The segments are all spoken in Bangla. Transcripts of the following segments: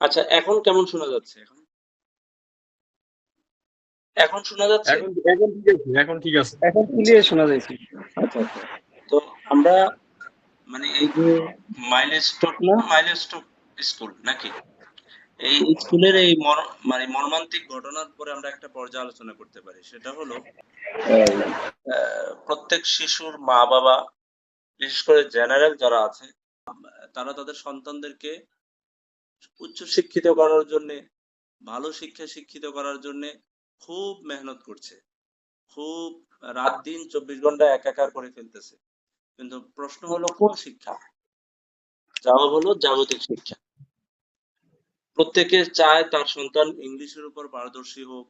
আচ্ছা, এখন কেমন শোনা যাচ্ছে? এখন শোনা যাচ্ছে? এখন এখন ঠিক আছে, এখন ঠিক আছে। এখন আচ্ছা, ক্লিয়ার শোনা যাইছে। আচ্ছা, আচ্ছা। তো আমরা মানে এই যে মাইলস্টোন না মাইলস্টোন স্কুল নাকি? এই স্কুলের এই মানে মর্মান্তিক ঘটনার পরে আমরা একটা পর্যালোচনা করতে পারি। সেটা হলো এই প্রত্যেক শিশুর মা-বাবা, বিশেষ করে জেনারেল যারা আছে, তারা তাদের সন্তানদেরকে উচ্চ শিক্ষিত করার জন্যে, ভালো শিক্ষায় শিক্ষিত করার জন্যে খুব মেহনত করছে। খুব রাত-দিন ২৪ ঘন্টা একাকার করে ফেলতেছে। কিন্তু প্রশ্ন হলো কোন শিক্ষা? জবাব হলো জাগতিক শিক্ষা। প্রত্যেকে চায় তার সন্তান ইংলিশের উপর পারদর্শী হোক,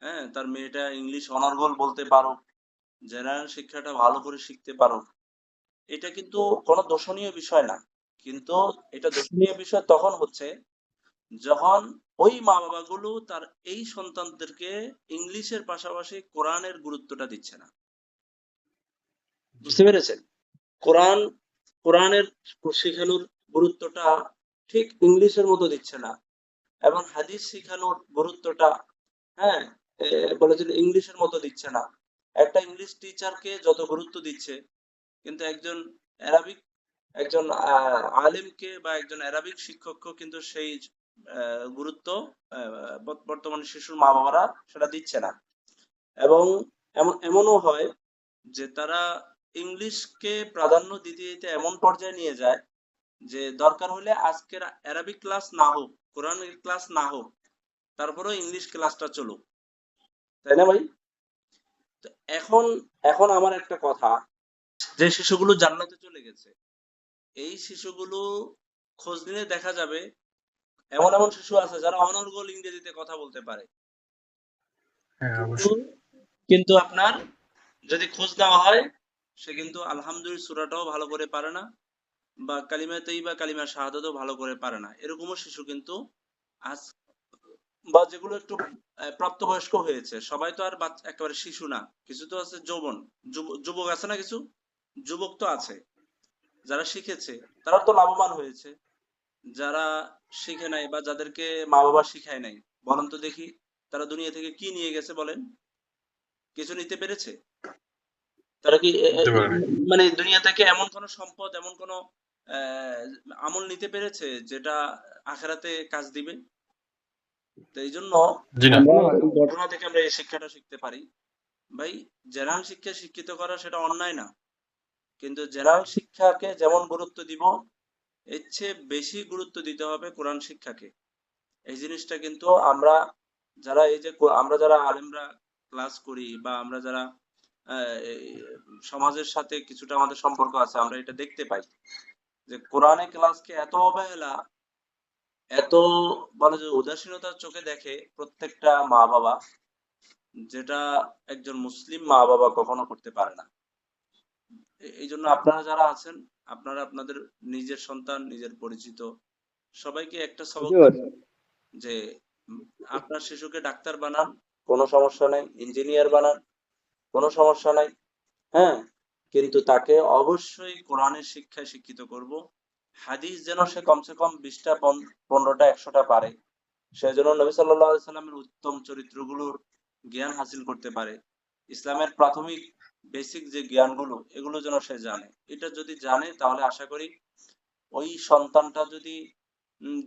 হ্যাঁ? তার মেয়েটা ইংলিশ অনর্গল বলতে পারুক, জেনারেল শিক্ষাটা ভালো করে শিখতে পারুক। এটা কিন্তু কোনো দোষণীয় বিষয় না। কিন্তু এটা দোষণীয় বিষয় তখন হচ্ছে যখন ওই মা-বাবাগুলো তার এই সন্তানদেরকে ইংলিশের পাশাপাশি কোরআনের গুরুত্বটা দিচ্ছে না। বুঝতে পেরেছেন? কোরআন কোরআনের শিখানোর গুরুত্বটা ঠিক ইংলিশের মতো দিচ্ছে না এবং হাদিস শিখানোর গুরুত্বটা হ্যাঁ বলেছিল ইংলিশের মতো দিচ্ছে না। একটা ইংলিশ টিচারকে যত গুরুত্ব দিচ্ছে কিন্তু অ্যারাবিক একজন আলেমকে বা একজন অ্যারাবিক শিক্ষককেও কিন্তু সেই গুরুত্ব বর্তমান শিশুর মা বাবারা সেটা দিচ্ছে না এবং এমনও হয় যে তারা ইংলিশকে প্রাধান্য দিতে দিতে এমন পর্যায়ে নিয়ে যায় যে দরকার হলে আজকের অ্যারাবিক ক্লাস না হোক, কোরআনের ক্লাস না হোক, তারপরেও ইংলিশ ক্লাসটা চলুক, তাই না ভাই? তো এখন এখন আমার একটা কথা, যে শিশুগুলো জান্নাতে চলে গেছে এই শিশুগুলো খোঁজ নিলে দেখা যাবে এমন এমন শিশু আছে যারা অনর্গল ইংরেজিতে কথা বলতে পারে, হ্যাঁ, কিন্তু অবশ্যই। কিন্তু আপনার যদি খোঁজ নেওয়া হয় সে কিন্তু আলহামদুলিল্লাহ সূরাটাও ভালো করে পারে না বা কালিমা তৈয়বা কালিমা শাহাদাতও ভালো করে পারে না, এরকমও শিশু কিন্তু আজ বা যেগুলো একটু প্রাপ্তবয়স্ক হয়েছে, সবাই তো আর বাচ্চা একেবারে শিশু না, কিছু তো আছে যৌবন, যুবক আছে না, কিছু যুবক তো আছে যারা শিখেছে, তারা তো লাভবান হয়েছে। যারা শিখে নাই বা যাদেরকে মা বাবা শিখায় নাই, বলেন তো দেখি তারা দুনিয়া থেকে কি নিয়ে গেছে বলেন? কিছু নিতে পেরেছে? তারা কি নিতে পারে নাই। মানে দুনিয়া থেকে এমন কোন সম্পদ, এমন কোন আহ, আমল নিতে পেরেছে যেটা আখেরাতে কাজ দিবে? তো এই জন্য জি না। আমরা মনে হয় না। এই ঘটনা থেকে আমরা এই শিক্ষাটা শিখতে পারি, ভাই, জেনারেল শিক্ষা শিক্ষিত করা সেটা অন্যায় না, কিন্তু জেনারেল শিক্ষাকে যেমন গুরুত্ব দিব এর চেয়ে বেশি গুরুত্ব দিতে হবে কোরআন শিক্ষাকে। এই জিনিসটা কিন্তু আমরা যারা এই যে আমরা যারা আলেমরা ক্লাস করি বা আমরা যারা এই সমাজের সাথে কিছুটা আমাদের সম্পর্ক আছে, আমরা এটা দেখতে পাই যে কোরআনে ক্লাসকে এত অবহেলা, এত বলে যে উদাসীনতার চোখে দেখে প্রত্যেকটা মা বাবা, যেটা একজন মুসলিম মা বাবা কখনো করতে পারে না। এই জন্য আপনারা যারা আছেন, আপনারা আপনাদের নিজের সন্তান, নিজের পরিচিত সবাইকে একটা সবক হুজুর, দিবেন যে উম, আপনার শিশুকে ডাক্তার বানান, কোনো সমস্যা নাই, ইঞ্জিনিয়ার বানান, কোনো সমস্যা নাই, হ্যাঁ, কিন্তু তাকে অবশ্যই কোরআনের শিক্ষায় শিক্ষিত করব। হাদিস যেন সে কমসে কম 20টা 15টা 100টা পারে, সেজন্য নবী সাল্লাল্লাহু আলাইহি সাল্লামের উত্তম চরিত্রগুলোর জ্ঞান হাসিল করতে পারে, ইসলামের প্রাথমিক বেসিক যে জ্ঞানগুলো এগুলো যেন সে জানে। এটা যদি জানে তাহলে আশা করি ওই সন্তানটা যদি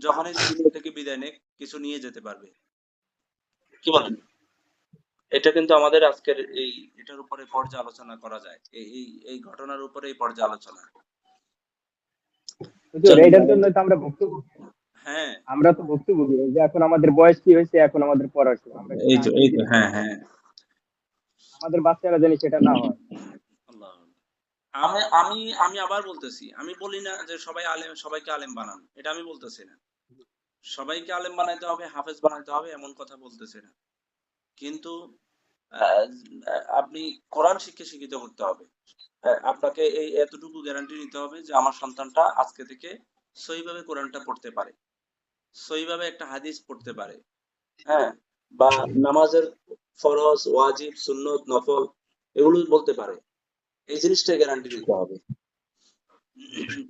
যখনই দুনিয়া থেকে বিদায় নেয় কিছু নিয়ে যেতে পারবে। কি বলেন? এটা কিন্তু আমাদের আজকের এটার উপরে পর্যালোচনা করা যায়, এই ঘটনার উপরে এই পর্যালোচনা। হুজুর চলুন এইটার আমাদের, জন্য তো আমরা ভুক্তভোগী। হ্যাঁ, আমরা তো ভুক্তভোগী যে এখন আমাদের বয়স কি হয়েছে, এখন আমাদের পড়ার সময়। আমরা সেটা আগেই এই তো, জেনে হ্যাঁ, ফেলছি। হ্যাঁ। আমাদের বাচ্চারা জানি সেটা না হয়। আল্লাহ, আমি আমি আমি আবার বলতেছি, আমি বলি না যে সবাই আলেম, সবাইকে আলেম বানান, এটা আমি বলতেছি না। সবাইকে আলেম বানাইতে হবে, হাফেজ বানাইতে হবে এমন কথা বলতেছি না। কিন্তু আহ, আপনি কোরআন শিক্ষিত করতে হবে। আপনাকে এই এতটুকু গ্যারান্টি নিতে হবে যে আমার সন্তানটা আজকে থেকে সহিভাবে কোরআনটা পড়তে পারে, সহিভাবে একটা হাদিস পড়তে পারে, হ্যাঁ, বা নামাজের ফরজ, ওয়াজিব, সুন্নত, নফল এগুলো বলতে পারে। এই জিনিসটা গ্যারান্টি দিতে হবে।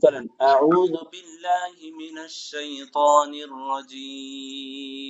চলেন আউযু বিল্লাহি মিনাশ শাইতানির রাজীম